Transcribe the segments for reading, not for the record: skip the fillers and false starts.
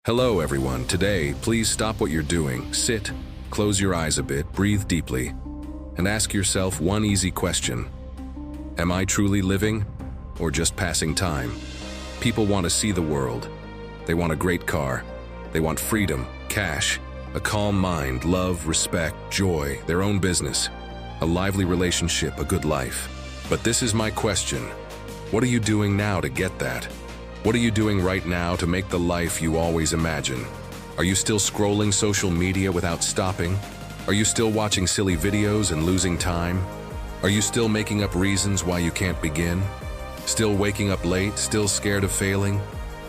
Hello everyone, today please stop what you're doing, sit, close your eyes a bit, breathe deeply, and ask yourself one easy question. Am I truly living, or just passing time? People want to see the world. They want a great car. They want freedom, cash, a calm mind, love, respect, joy, their own business, a lively relationship, a good life. But this is my question. What are you doing now to get that? What are you doing right now to make the life you always imagine? Are you still scrolling social media without stopping? Are you still watching silly videos and losing time? Are you still making up reasons why you can't begin? Still waking up late, still scared of failing?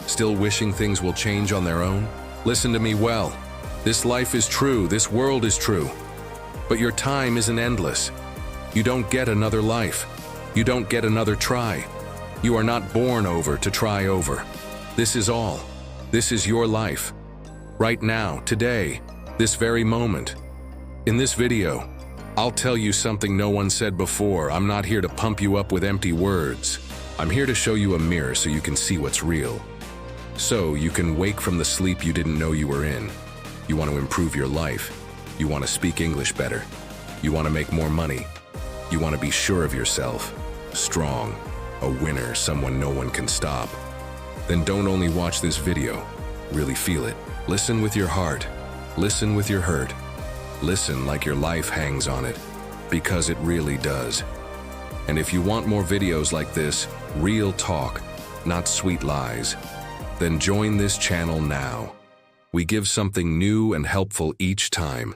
Still wishing things will change on their own? Listen to me well. This life is true, this world is true. But your time isn't endless. You don't get another life. You don't get another try. You are not born over to try over. This is all. This is your life. Right now, today, this very moment. In this video, I'll tell you something no one said before. I'm not here to pump you up with empty words. I'm here to show you a mirror so you can see what's real. So you can wake from the sleep you didn't know you were in. You want to improve your life. You want to speak English better. You want to make more money. You want to be sure of yourself, strong, a winner, someone no one can stop. Then don't only watch this video, really feel it. Listen with your heart. Listen with your hurt. Listen like your life hangs on it, because it really does. And if you want more videos like this, real talk, not sweet lies, then join this channel now. We give something new and helpful each time.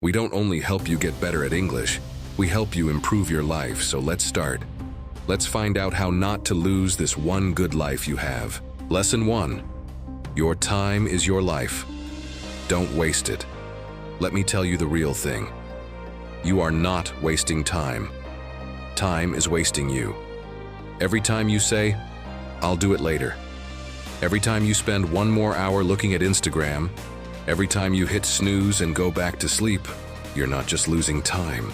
We don't only help you get better at English, we help you improve your life, so let's start. Let's find out how not to lose this one good life you have. Lesson 1. Your time is your life. Don't waste it. Let me tell you the real thing. You are not wasting time. Time is wasting you. Every time you say, "I'll do it later." Every time you spend one more hour looking at Instagram, every time you hit snooze and go back to sleep, you're not just losing time.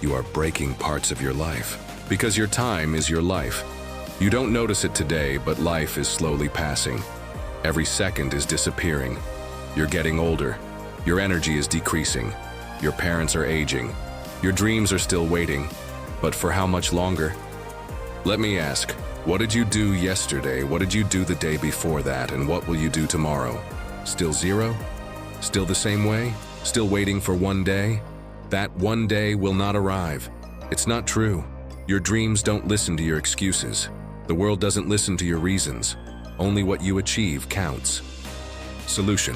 You are breaking parts of your life. Because your time is your life. You don't notice it today, but life is slowly passing. Every second is disappearing. You're getting older. Your energy is decreasing. Your parents are aging. Your dreams are still waiting. But for how much longer? Let me ask, what did you do yesterday? What did you do the day before that? And what will you do tomorrow? Still zero? Still the same way? Still waiting for one day? That one day will not arrive. It's not true. Your dreams don't listen to your excuses. The world doesn't listen to your reasons. Only what you achieve counts. Solution.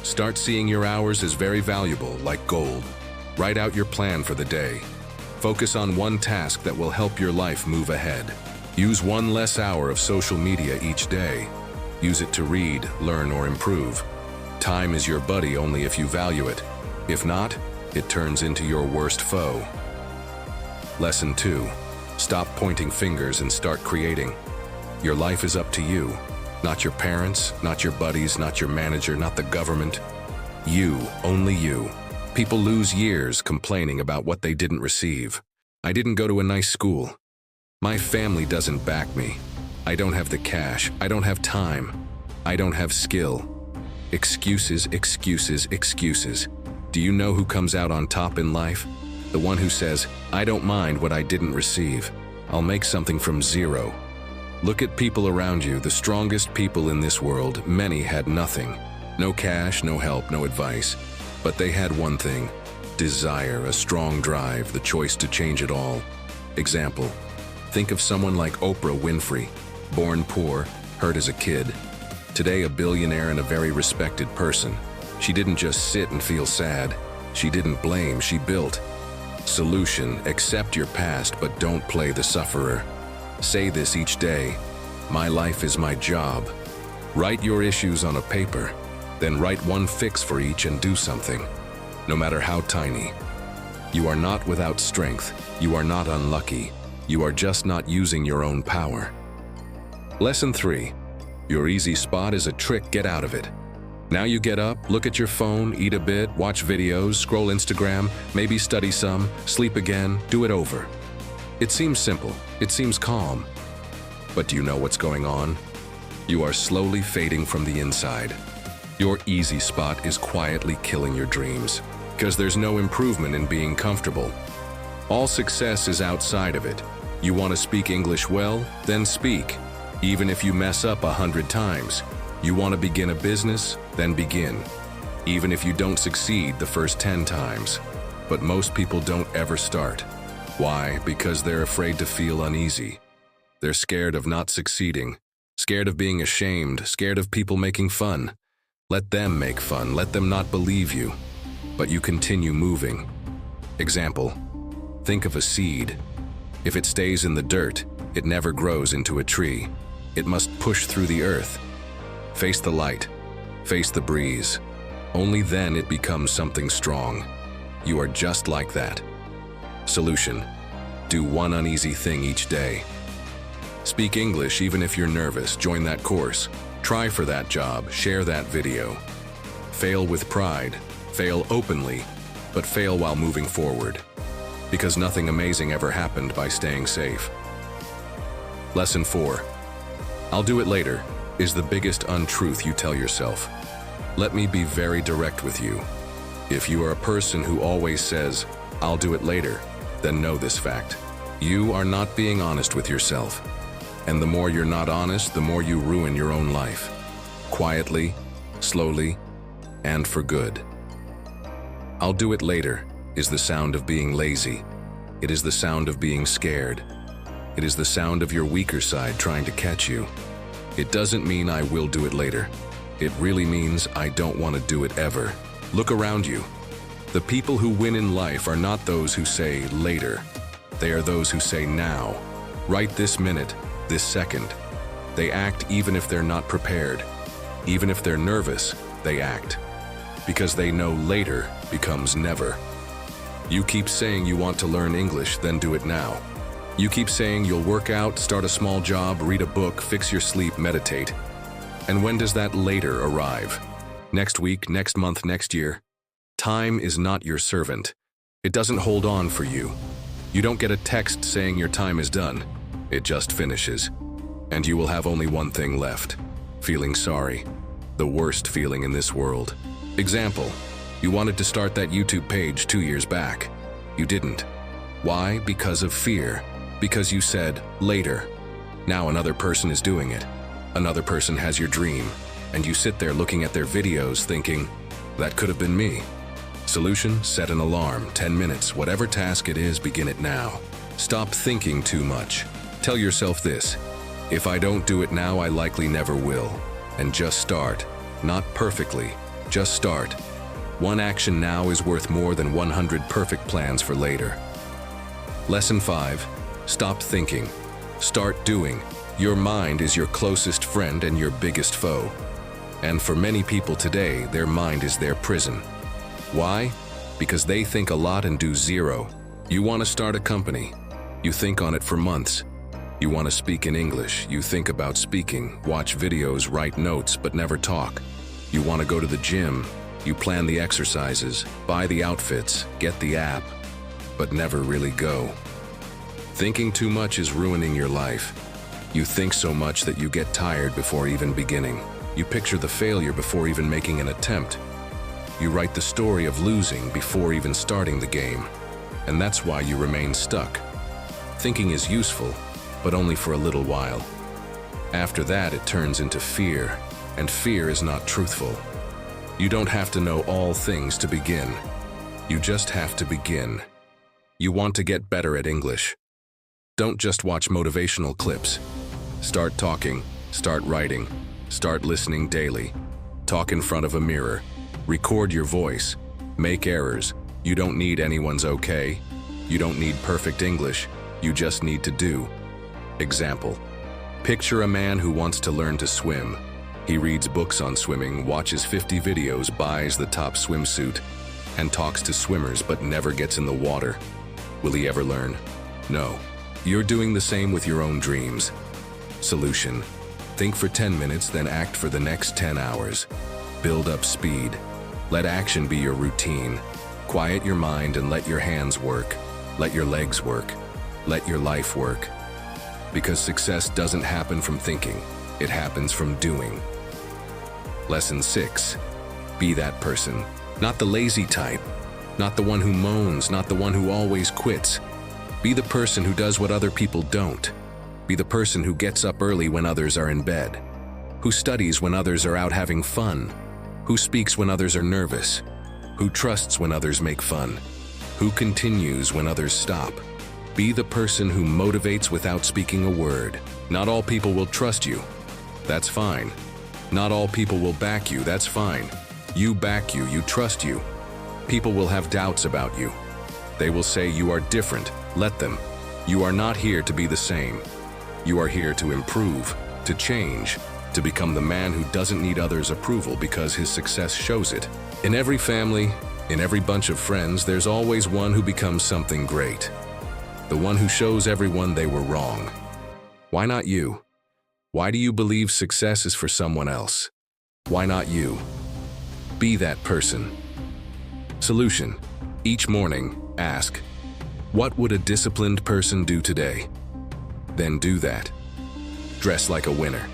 Start seeing your hours as very valuable, like gold. Write out your plan for the day. Focus on one task that will help your life move ahead. Use one less hour of social media each day. Use it to read, learn, or improve. Time is your buddy only if you value it. If not, it turns into your worst foe. Lesson 2. Stop pointing fingers and start creating. Your life is up to you. Not your parents, not your buddies, not your manager, not the government. You, only you. People lose years complaining about what they didn't receive. I didn't go to a nice school. My family doesn't back me. I don't have the cash. I don't have time. I don't have skill. Excuses, excuses, excuses. Do you know who comes out on top in life? The one who says, "I don't mind what I didn't receive. I'll make something from zero." Look at people around you, the strongest people in this world. Many had nothing. No cash, no help, no advice. But they had one thing: desire, a strong drive, the choice to change it all. Example. Think of someone like Oprah Winfrey, born poor, hurt as a kid. Today a billionaire and a very respected person. She didn't just sit and feel sad. She didn't blame, she built. Solution: accept your past, but don't play the sufferer. Say this each day: my life is my job. Write your issues on a paper, then write one fix for each and do something, no matter how tiny. You are not without strength. You are not unlucky. You are just not using your own power. Lesson 3. Your easy spot is a trick, get out of it. Now you get up, look at your phone, eat a bit, watch videos, scroll Instagram, maybe study some, sleep again, do it over. It seems simple, it seems calm. But do you know what's going on? You are slowly fading from the inside. Your easy spot is quietly killing your dreams, because there's no improvement in being comfortable. All success is outside of it. You want to speak English well? Then speak, even if you mess up 100 times. You want to begin a business? Then begin, even if you don't succeed the first 10 times. But most people don't ever start. Why? Because they're afraid to feel uneasy. They're scared of not succeeding, scared of being ashamed, scared of people making fun. Let them make fun, let them not believe you. But you continue moving. Example, think of a seed. If it stays in the dirt, it never grows into a tree. It must push through the earth. Face the light, face the breeze. Only then it becomes something strong. You are just like that. Solution, do one uneasy thing each day. Speak English even if you're nervous, join that course. Try for that job, share that video. Fail with pride, fail openly, but fail while moving forward. Because nothing amazing ever happened by staying safe. Lesson 4. I'll do it later is the biggest untruth you tell yourself. Let me be very direct with you. If you are a person who always says, I'll do it later, then know this fact. You are not being honest with yourself. And the more you're not honest, the more you ruin your own life. Quietly, slowly, and for good. I'll do it later is the sound of being lazy. It is the sound of being scared. It is the sound of your weaker side trying to catch you. It doesn't mean I will do it later. It really means I don't want to do it ever. Look around you. The people who win in life are not those who say later. They are those who say now, right this minute, this second. They act even if they're not prepared. Even if they're nervous, they act. Because they know later becomes never. You keep saying you want to learn English, then do it now. You keep saying you'll work out, start a small job, read a book, fix your sleep, meditate. And when does that later arrive? Next week, next month, next year? Time is not your servant. It doesn't hold on for you. You don't get a text saying your time is done. It just finishes. And you will have only one thing left. Feeling sorry. The worst feeling in this world. Example, you wanted to start that YouTube page 2 years back. You didn't. Why? Because of fear. Because you said, later. Now another person is doing it. Another person has your dream. And you sit there looking at their videos thinking, that could have been me. Solution, set an alarm, 10 minutes, whatever task it is, begin it now. Stop thinking too much. Tell yourself this, if I don't do it now, I likely never will. And just start. Not perfectly, just start. One action now is worth more than 100 perfect plans for later. Lesson 5, stop thinking. Start doing. Your mind is your closest friend and your biggest foe. And for many people today, their mind is their prison. Why? Because they think a lot and do zero. You want to start a company. You think on it for months. You want to speak in English. You think about speaking, watch videos, write notes, but never talk. You want to go to the gym. You plan the exercises, buy the outfits, get the app, but never really go. Thinking too much is ruining your life. You think so much that you get tired before even beginning. You picture the failure before even making an attempt. You write the story of losing before even starting the game. And that's why you remain stuck. Thinking is useful, but only for a little while. After that, it turns into fear, and fear is not truthful. You don't have to know all things to begin. You just have to begin. You want to get better at English. Don't just watch motivational clips. Start talking, start writing, start listening daily. Talk in front of a mirror. Record your voice. Make errors. You don't need anyone's okay. You don't need perfect English. You just need to do. Example. Picture a man who wants to learn to swim. He reads books on swimming, watches 50 videos, buys the top swimsuit, and talks to swimmers but never gets in the water. Will he ever learn? No. You're doing the same with your own dreams. Solution. Think for 10 minutes, then act for the next 10 hours. Build up speed. Let action be your routine. Quiet your mind and let your hands work. Let your legs work. Let your life work. Because success doesn't happen from thinking. It happens from doing. Lesson 6. Be that person. Not the lazy type. Not the one who moans, not the one who always quits. Be the person who does what other people don't. Be the person who gets up early when others are in bed. Who studies when others are out having fun. Who speaks when others are nervous. Who trusts when others make fun. Who continues when others stop. Be the person who motivates without speaking a word. Not all people will trust you. That's fine. Not all people will back you. That's fine. You back you. You trust you. People will have doubts about you. They will say you are different. Let them. You are not here to be the same. You are here to improve, to change, to become the man who doesn't need others' approval because his success shows it. In every family, in every bunch of friends, there's always one who becomes something great. The one who shows everyone they were wrong. Why not you? Why do you believe success is for someone else? Why not you? Be that person. Solution. Each morning, ask, what would a disciplined person do today? Then do that. Dress like a winner.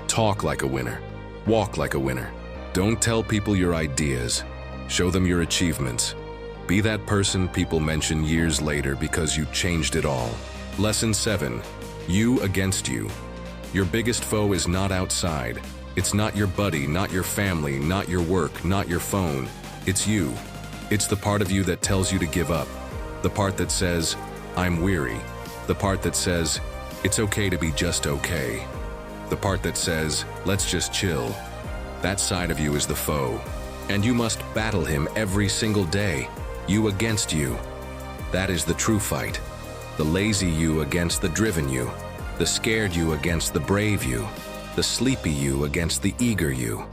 Talk like a winner. Walk like a winner. Don't tell people your ideas. Show them your achievements. Be that person people mention years later because you changed it all. Lesson 7. You against you. Your biggest foe is not outside. It's not your buddy, not your family, not your work, not your phone. It's you. It's the part of you that tells you to give up. The part that says, I'm weary. The part that says, it's okay to be just okay. The part that says, let's just chill. That side of you is the foe. And you must battle him every single day. You against you. That is the true fight. The lazy you against the driven you. The scared you against the brave you. The sleepy you against the eager you.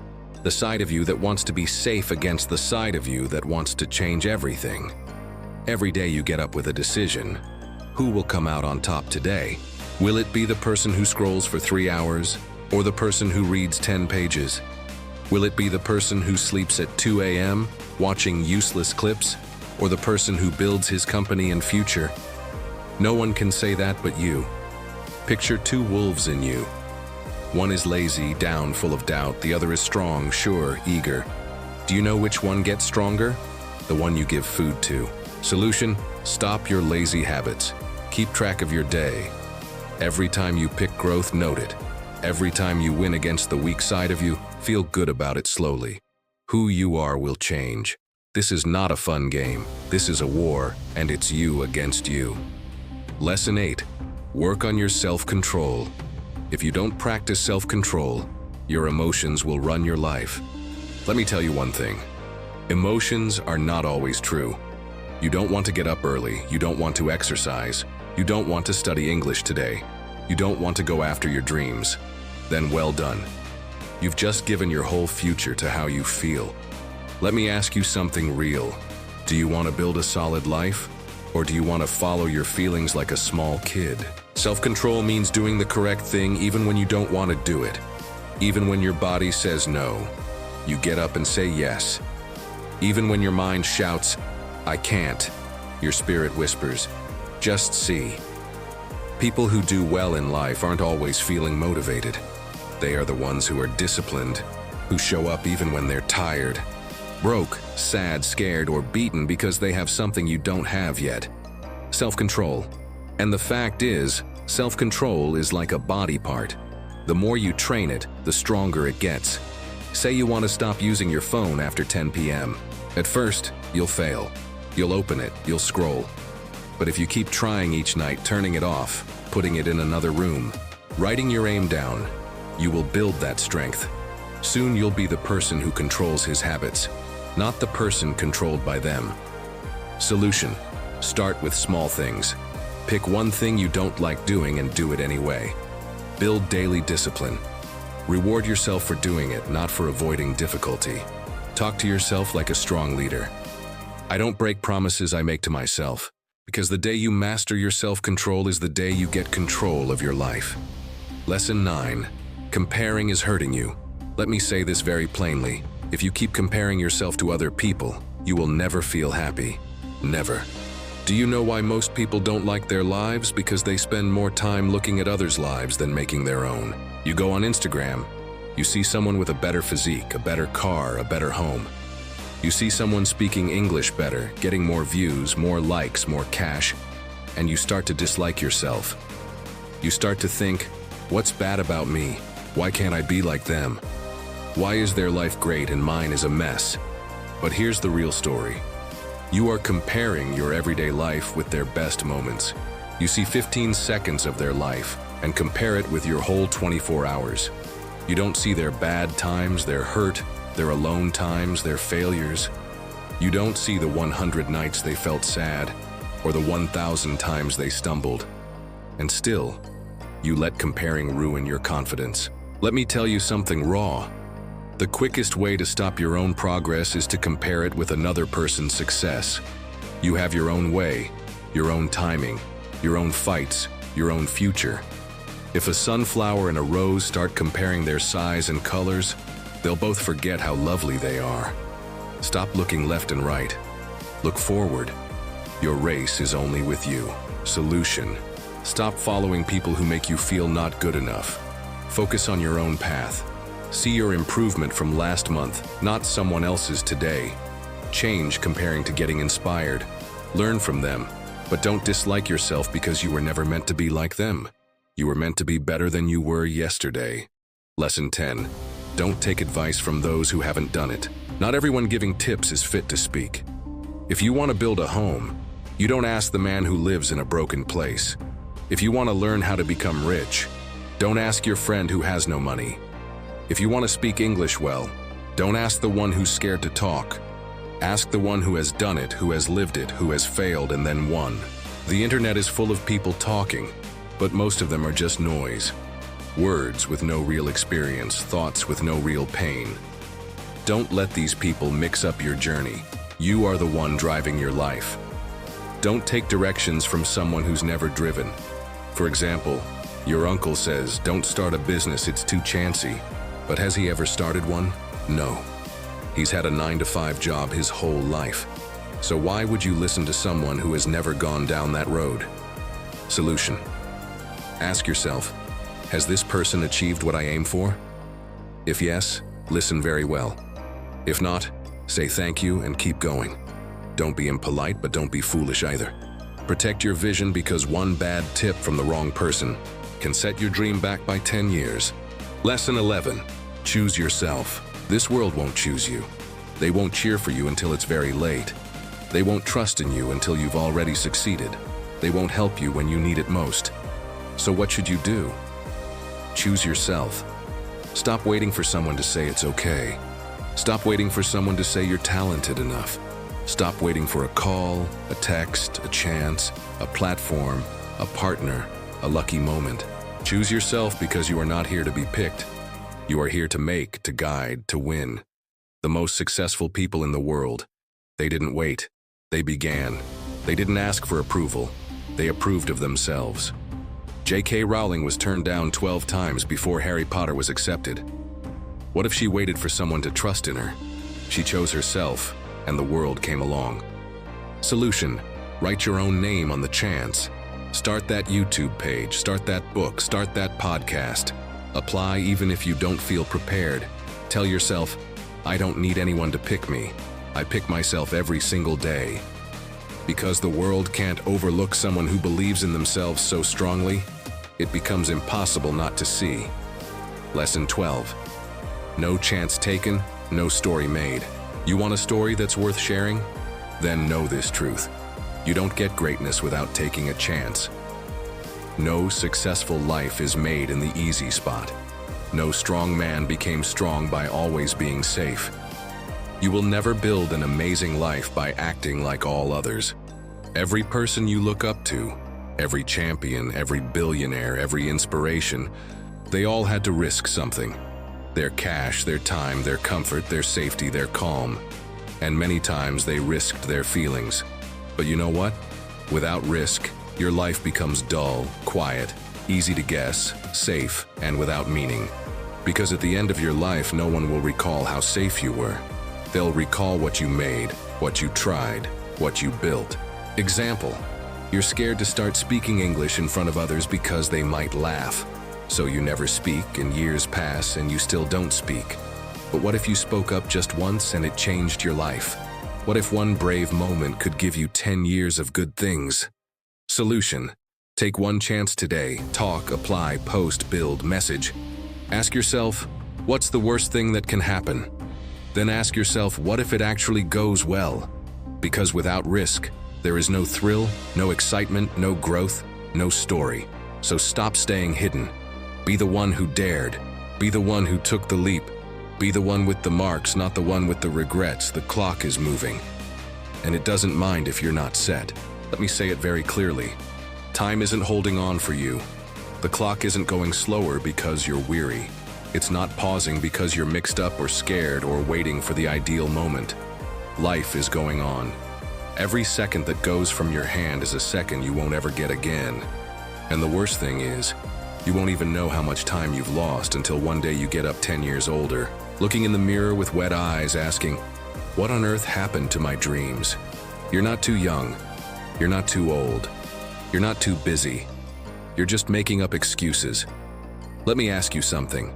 The side of you that wants to be safe against the side of you that wants to change everything. Every day you get up with a decision. Who will come out on top today? Will it be the person who scrolls for 3 hours, or the person who reads 10 pages? Will it be the person who sleeps at 2 a.m., watching useless clips, or the person who builds his company and future? No one can say that but you. Picture 2 wolves in you. One is lazy, down, full of doubt. The other is strong, sure, eager. Do you know which one gets stronger? The one you give food to. Solution: stop your lazy habits. Keep track of your day. Every time you pick growth, note it. Every time you win against the weak side of you, feel good about it slowly. Who you are will change. This is not a fun game. This is a war, and it's you against you. Lesson 8. Work on your self-control. If you don't practice self-control, your emotions will run your life. Let me tell you one thing. Emotions are not always true. You don't want to get up early. You don't want to exercise. You don't want to study English today. You don't want to go after your dreams. Then well done. You've just given your whole future to how you feel. Let me ask you something real. Do you want to build a solid life? Or do you want to follow your feelings like a small kid? Self-control means doing the correct thing even when you don't want to do it. Even when your body says no, you get up and say yes. Even when your mind shouts, I can't, your spirit whispers, just see. People who do well in life aren't always feeling motivated. They are the ones who are disciplined, who show up even when they're tired, broke, sad, scared, or beaten because they have something you don't have yet. Self-control. And the fact is, self-control is like a body part. The more you train it, the stronger it gets. Say you want to stop using your phone after 10 p.m. At first, you'll fail. You'll open it, you'll scroll. But if you keep trying each night, turning it off, putting it in another room, writing your aim down, you will build that strength. Soon you'll be the person who controls his habits, not the person controlled by them. Solution: start with small things. Pick one thing you don't like doing and do it anyway. Build daily discipline. Reward yourself for doing it, not for avoiding difficulty. Talk to yourself like a strong leader. I don't break promises I make to myself, because the day you master your self-control is the day you get control of your life. Lesson 9. Comparing is hurting you. Let me say this very plainly. If you keep comparing yourself to other people, you will never feel happy. Never. Do you know why most people don't like their lives? Because they spend more time looking at others' lives than making their own. You go on Instagram, You see someone with a better physique, a better car, a better home. You see someone speaking English better, getting more views, more likes, more cash, and you start to dislike yourself. You start to think, what's bad about me? Why can't I be like them? Why is their life great and mine is a mess? But here's the real story. You are comparing your everyday life with their best moments. You see 15 seconds of their life and compare it with your whole 24 hours. You don't see their bad times, their hurt, their alone times, their failures. You don't see the 100 nights they felt sad or the 1,000 times they stumbled. And still, you let comparing ruin your confidence. Let me tell you something raw. The quickest way to stop your own progress is to compare it with another person's success. You have your own way, your own timing, your own fights, your own future. If a sunflower and a rose start comparing their size and colors, they'll both forget how lovely they are. Stop looking left and right. Look forward. Your race is only with you. Solution: stop following people who make you feel not good enough. Focus on your own path. See your improvement from last month, not someone else's today. Change comparing to getting inspired. Learn from them, but don't dislike yourself because you were never meant to be like them. You were meant to be better than you were yesterday. Lesson 10. Don't take advice from those who haven't done it. Not everyone giving tips is fit to speak. If you want to build a home, you don't ask the man who lives in a broken place. If you want to learn how to become rich, don't ask your friend who has no money. If you want to speak English well, don't ask the one who's scared to talk. Ask the one who has done it, who has lived it, who has failed and then won. The internet is full of people talking, but most of them are just noise. Words with no real experience, thoughts with no real pain. Don't let these people mix up your journey. You are the one driving your life. Don't take directions from someone who's never driven. For example, your uncle says, don't start a business, it's too chancy. But has he ever started one? No. He's had a 9-to-5 job his whole life. So why would you listen to someone who has never gone down that road? Solution: ask yourself, has this person achieved what I aim for? If yes, listen very well. If not, say thank you and keep going. Don't be impolite, but don't be foolish either. Protect your vision because one bad tip from the wrong person can set your dream back by 10 years. Lesson 11. Choose yourself. This world won't choose you. They won't cheer for you until it's very late. They won't trust in you until you've already succeeded. They won't help you when you need it most. So what should you do? Choose yourself. Stop waiting for someone to say it's okay. Stop waiting for someone to say you're talented enough. Stop waiting for a call, a text, a chance, a platform, a partner, a lucky moment. Choose yourself because you are not here to be picked. You are here to make, to guide, to win. The most successful people in the world, they didn't wait. They began. They didn't ask for approval. They approved of themselves. J.K. Rowling was turned down 12 times before Harry Potter was accepted. What if she waited for someone to trust in her? She chose herself, and the world came along. Solution: write your own name on the chance. Start that YouTube page, start that book, start that podcast. Apply even if you don't feel prepared. Tell yourself, I don't need anyone to pick me. I pick myself every single day. Because the world can't overlook someone who believes in themselves so strongly, it becomes impossible not to see. Lesson 12. No chance taken, no story made. You want a story that's worth sharing? Then know this truth. You don't get greatness without taking a chance. No successful life is made in the easy spot. No strong man became strong by always being safe. You will never build an amazing life by acting like all others. Every person you look up to, every champion, every billionaire, every inspiration, they all had to risk something. Their cash, their time, their comfort, their safety, their calm. And many times they risked their feelings. But you know what? Without risk, your life becomes dull, quiet, easy to guess, safe, and without meaning. Because at the end of your life, no one will recall how safe you were. They'll recall what you made, what you tried, what you built. Example: you're scared to start speaking English in front of others because they might laugh. So you never speak, and years pass and you still don't speak. But what if you spoke up just once and it changed your life? What if one brave moment could give you 10 years of good things? Solution: take one chance today. Talk, apply, post, build, message. Ask yourself, what's the worst thing that can happen? Then ask yourself, what if it actually goes well? Because without risk, there is no thrill, no excitement, no growth, no story. So stop staying hidden. Be the one who dared. Be the one who took the leap. Be the one with the marks, not the one with the regrets. The clock is moving, and it doesn't mind if you're not set. Let me say it very clearly. Time isn't holding on for you. The clock isn't going slower because you're weary. It's not pausing because you're mixed up or scared or waiting for the ideal moment. Life is going on. Every second that goes from your hand is a second you won't ever get again. And the worst thing is, you won't even know how much time you've lost until one day you get up 10 years older, looking in the mirror with wet eyes, asking, what on earth happened to my dreams? You're not too young. You're not too old. You're not too busy. You're just making up excuses. Let me ask you something.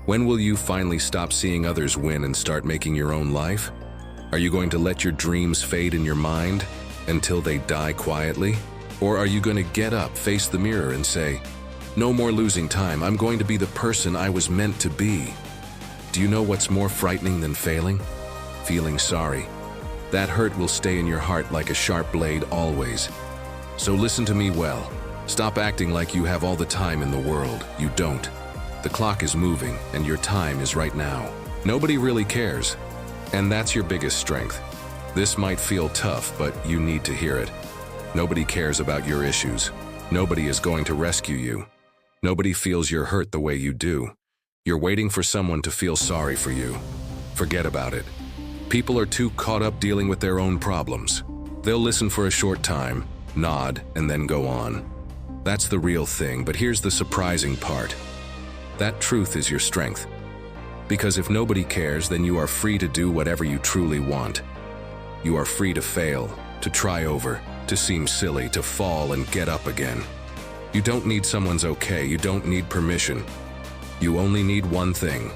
When will you finally stop seeing others win and start making your own life? Are you going to let your dreams fade in your mind until they die quietly? Or are you going to get up, face the mirror, and say, no more losing time, I'm going to be the person I was meant to be? Do you know what's more frightening than failing? Feeling sorry. That hurt will stay in your heart like a sharp blade always. So listen to me well. Stop acting like you have all the time in the world. You don't. The clock is moving, and your time is right now. Nobody really cares, and that's your biggest strength. This might feel tough, but you need to hear it. Nobody cares about your issues. Nobody is going to rescue you. Nobody feels your hurt the way you do. You're waiting for someone to feel sorry for you. Forget about it. People are too caught up dealing with their own problems. They'll listen for a short time, nod, and then go on. That's the real thing, but here's the surprising part. That truth is your strength. Because if nobody cares, then you are free to do whatever you truly want. You are free to fail, to try over, to seem silly, to fall and get up again. You don't need someone's okay, you don't need permission. You only need one thing: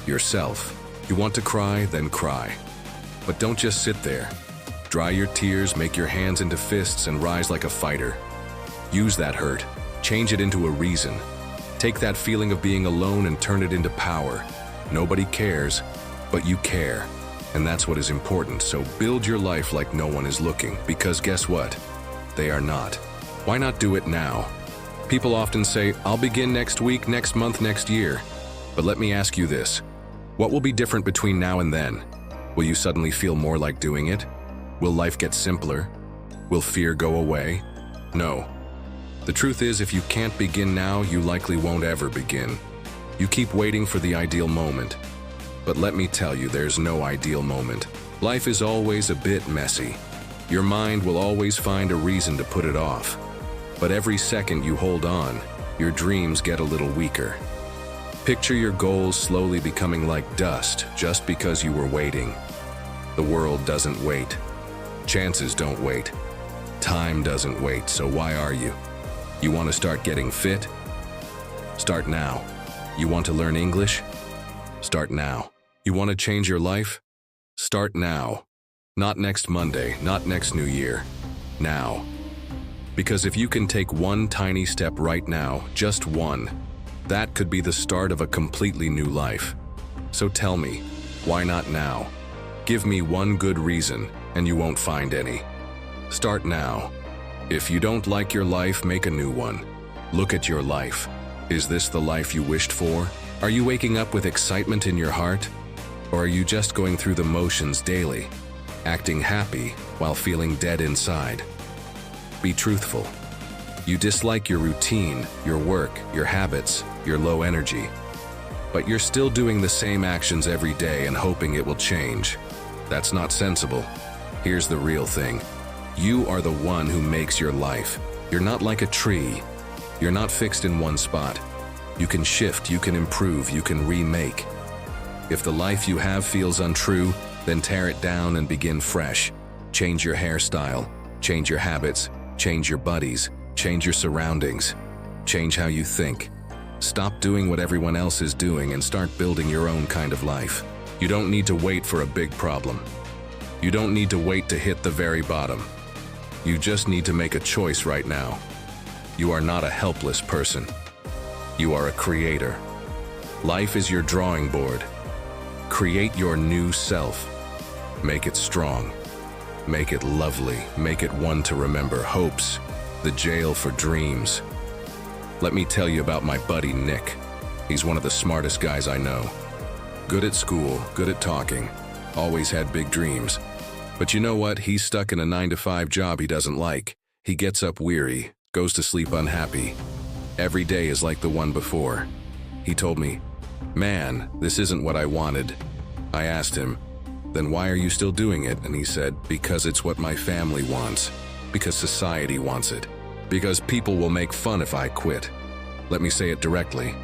yourself. You want to cry, then cry. But don't just sit there. Dry your tears, make your hands into fists, and rise like a fighter. Use that hurt, change it into a reason. Take that feeling of being alone and turn it into power. Nobody cares, but you care. And that's what is important, so build your life like no one is looking, because guess what? They are not. Why not do it now? People often say, I'll begin next week, next month, next year. But let me ask you this. What will be different between now and then? Will you suddenly feel more like doing it? Will life get simpler? Will fear go away? No. The truth is, if you can't begin now, you likely won't ever begin. You keep waiting for the ideal moment. But let me tell you, there's no ideal moment. Life is always a bit messy. Your mind will always find a reason to put it off. But every second you hold on, your dreams get a little weaker. Picture your goals slowly becoming like dust just because you were waiting. The world doesn't wait. Chances don't wait. Time doesn't wait, so why are you? You want to start getting fit? Start now. You want to learn English? Start now. You want to change your life? Start now. Not next Monday, not next New Year. Now. Because if you can take one tiny step right now, just one, that could be the start of a completely new life. So tell me, why not now? Give me one good reason, and you won't find any. Start now. If you don't like your life, make a new one. Look at your life. Is this the life you wished for? Are you waking up with excitement in your heart? Or are you just going through the motions daily, acting happy while feeling dead inside? Be truthful. You dislike your routine, your work, your habits, your low energy. But you're still doing the same actions every day and hoping it will change. That's not sensible. Here's the real thing. You are the one who makes your life. You're not like a tree. You're not fixed in one spot. You can shift, you can improve, you can remake. If the life you have feels untrue, then tear it down and begin fresh. Change your hairstyle, change your habits, change your buddies, change your surroundings, change how you think. Stop doing what everyone else is doing and start building your own kind of life. You don't need to wait for a big problem. You don't need to wait to hit the very bottom. You just need to make a choice right now. You are not a helpless person. You are a creator. Life is your drawing board. Create your new self. Make it strong. Make it lovely. Make it one to remember. Hopes, the jail for dreams. Let me tell you about my buddy Nick. He's one of the smartest guys I know. Good at school, good at talking, always had big dreams. But you know what? He's stuck in a 9-to-5 job he doesn't like. He gets up weary, goes to sleep unhappy. Every day is like the one before. He told me, "Man, this isn't what I wanted." I asked him, "Then why are you still doing it?" And he said, "Because it's what my family wants. Because society wants it. Because people will make fun if I quit." Let me say it directly.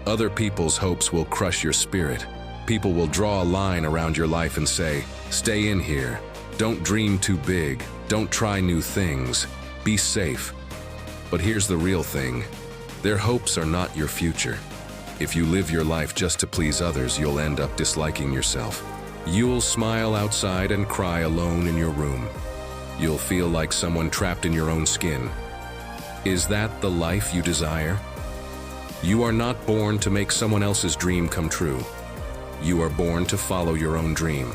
Other people's hopes will crush your spirit. People will draw a line around your life and say, "Stay in here. Don't dream too big. Don't try new things. Be safe." But here's the real thing. Their hopes are not your future. If you live your life just to please others, you'll end up disliking yourself. You'll smile outside and cry alone in your room. You'll feel like someone trapped in your own skin. Is that the life you desire? You are not born to make someone else's dream come true. You are born to follow your own dream.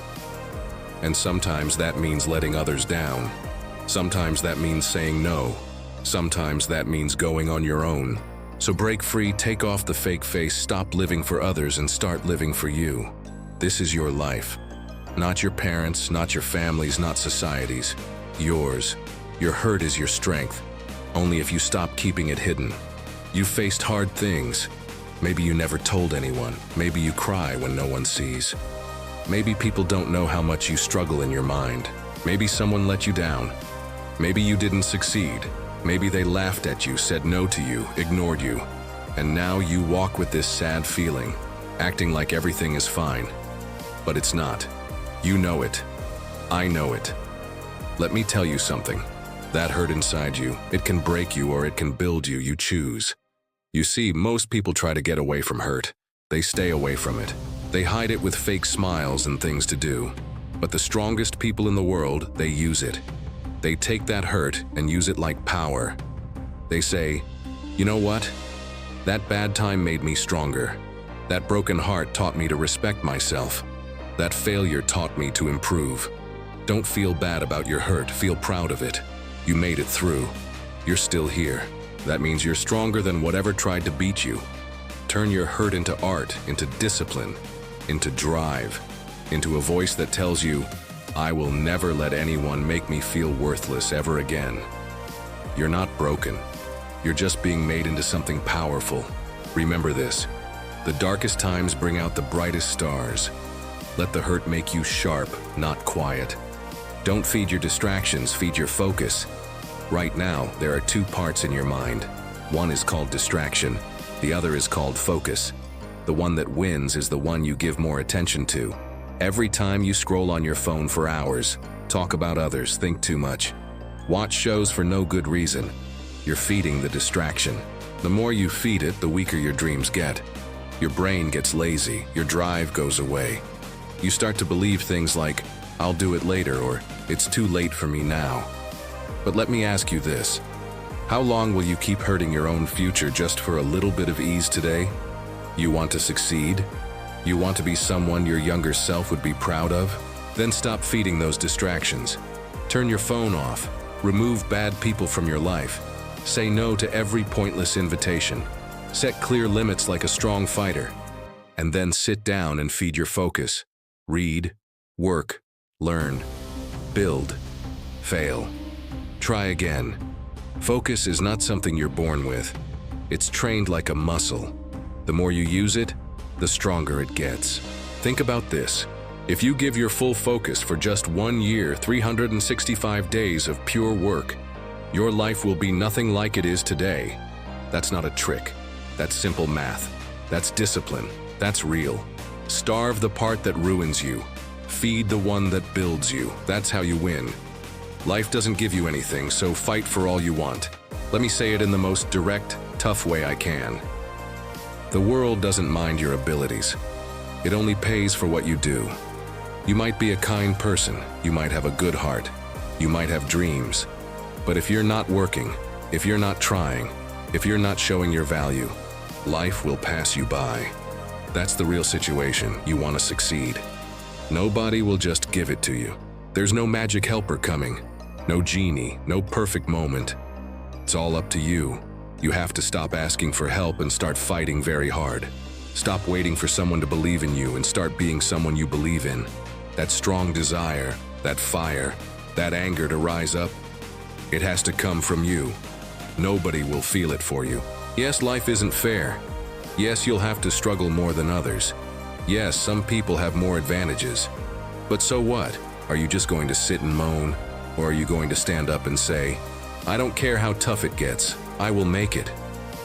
And sometimes that means letting others down. Sometimes that means saying no. Sometimes that means going on your own. So break free, take off the fake face, stop living for others and start living for you. This is your life. Not your parents', not your family's, not society's. Yours. Your hurt is your strength. Only if you stop keeping it hidden. You faced hard things. Maybe you never told anyone. Maybe you cry when no one sees. Maybe people don't know how much you struggle in your mind. Maybe someone let you down. Maybe you didn't succeed. Maybe they laughed at you, said no to you, ignored you. And now you walk with this sad feeling, acting like everything is fine. But it's not. You know it. I know it. Let me tell you something. That hurt inside you, it can break you or it can build you. You choose. You see, most people try to get away from hurt. They stay away from it. They hide it with fake smiles and things to do. But the strongest people in the world, they use it. They take that hurt and use it like power. They say, "You know what? That bad time made me stronger. That broken heart taught me to respect myself. That failure taught me to improve." Don't feel bad about your hurt, feel proud of it. You made it through. You're still here. That means you're stronger than whatever tried to beat you. Turn your hurt into art, into discipline, into drive, into a voice that tells you, "I will never let anyone make me feel worthless ever again." You're not broken. You're just being made into something powerful. Remember this. The darkest times bring out the brightest stars. Let the hurt make you sharp, not quiet. Don't feed your distractions, feed your focus. Right now, there are two parts in your mind. One is called distraction. The other is called focus. The one that wins is the one you give more attention to. Every time you scroll on your phone for hours, talk about others, think too much, watch shows for no good reason, you're feeding the distraction. The more you feed it, the weaker your dreams get. Your brain gets lazy, your drive goes away. You start to believe things like, "I'll do it later," or "It's too late for me now." But let me ask you this. How long will you keep hurting your own future just for a little bit of ease today? You want to succeed? You want to be someone your younger self would be proud of? Then stop feeding those distractions. Turn your phone off. Remove bad people from your life. Say no to every pointless invitation. Set clear limits like a strong fighter. And then sit down and feed your focus. Read, work, learn, build, fail. Try again. Focus is not something you're born with. It's trained like a muscle. The more you use it, the stronger it gets. Think about this. If you give your full focus for just 1 year, 365 days of pure work, your life will be nothing like it is today. That's not a trick. That's simple math. That's discipline. That's real. Starve the part that ruins you. Feed the one that builds you. That's how you win. Life doesn't give you anything, so fight for all you want. Let me say it in the most direct, tough way I can. The world doesn't mind your abilities. It only pays for what you do. You might be a kind person, you might have a good heart, you might have dreams, but if you're not working, if you're not trying, if you're not showing your value, life will pass you by. That's the real situation. You want to succeed. Nobody will just give it to you. There's no magic helper coming, no genie, no perfect moment. It's all up to you. You have to stop asking for help and start fighting very hard. Stop waiting for someone to believe in you and start being someone you believe in. That strong desire, that fire, that anger to rise up, it has to come from you. Nobody will feel it for you. Yes, life isn't fair. Yes, you'll have to struggle more than others. Yes, some people have more advantages. But so what? Are you just going to sit and moan? Or are you going to stand up and say, I don't care how tough it gets, I will make it.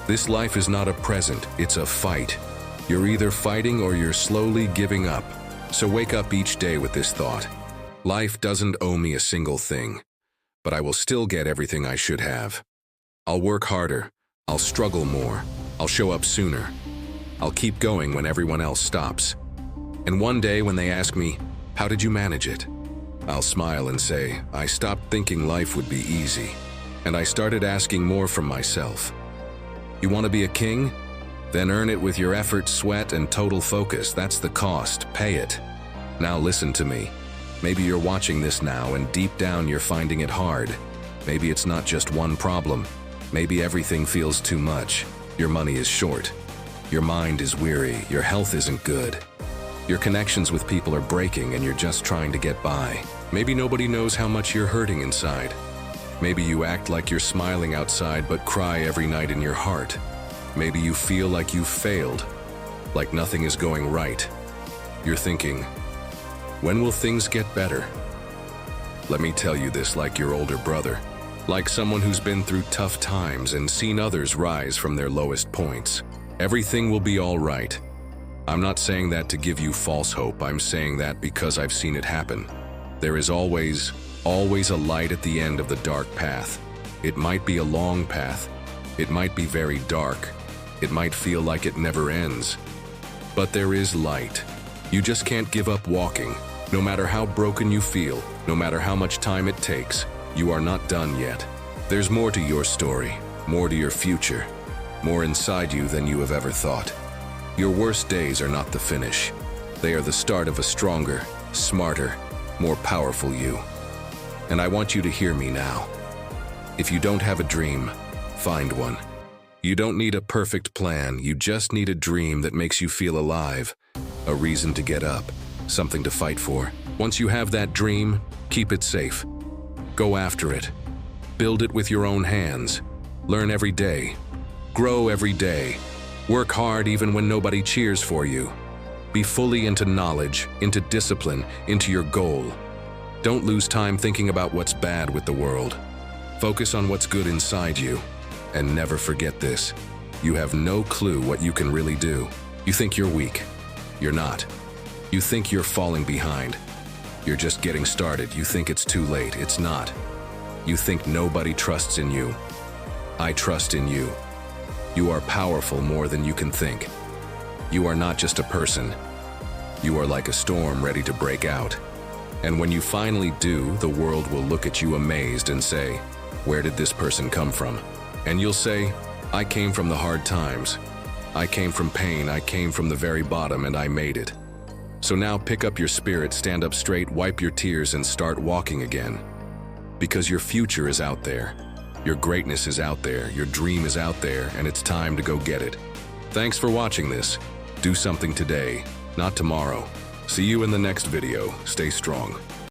This life is not a present, it's a fight. You're either fighting or you're slowly giving up. So wake up each day with this thought. Life doesn't owe me a single thing, but I will still get everything I should have. I'll work harder, I'll struggle more, I'll show up sooner. I'll keep going when everyone else stops. And one day when they ask me, how did you manage it? I'll smile and say, I stopped thinking life would be easy, and I started asking more from myself. You want to be a king? Then earn it with your effort, sweat, and total focus. That's the cost. Pay it. Now listen to me. Maybe you're watching this now and deep down you're finding it hard. Maybe it's not just one problem. Maybe everything feels too much. Your money is short. Your mind is weary. Your health isn't good. Your connections with people are breaking and you're just trying to get by. Maybe nobody knows how much you're hurting inside. Maybe you act like you're smiling outside but cry every night in your heart. Maybe you feel like you've failed, like nothing is going right. You're thinking, when will things get better? Let me tell you this like your older brother, like someone who's been through tough times and seen others rise from their lowest points. Everything will be all right. I'm not saying that to give you false hope. I'm saying that because I've seen it happen. There is always a light at the end of the dark path. It might be a long path. It might be very dark. It might feel like it never ends. But there is light. You just can't give up walking. No matter how broken you feel, no matter how much time it takes, you are not done yet. There's more to your story, more to your future, more inside you than you have ever thought. Your worst days are not the finish. They are the start of a stronger, smarter, more powerful you. And I want you to hear me now. If you don't have a dream, find one. You don't need a perfect plan, you just need a dream that makes you feel alive, a reason to get up, something to fight for. Once you have that dream, keep it safe. Go after it. Build it with your own hands. Learn every day. Grow every day. Work hard even when nobody cheers for you. Be fully into knowledge, into discipline, into your goal. Don't lose time thinking about what's bad with the world. Focus on what's good inside you. And never forget this. You have no clue what you can really do. You think you're weak. You're not. You think you're falling behind. You're just getting started. You think it's too late. It's not. You think nobody trusts in you. I trust in you. You are powerful more than you can think. You are not just a person. You are like a storm ready to break out. And when you finally do, the world will look at you amazed and say, where did this person come from? And you'll say, I came from the hard times. I came from pain. I came from the very bottom and I made it. So now pick up your spirit, stand up straight, wipe your tears and start walking again. Because your future is out there. Your greatness is out there. Your dream is out there and it's time to go get it. Thanks for watching this. Do something today, not tomorrow. See you in the next video. Stay strong.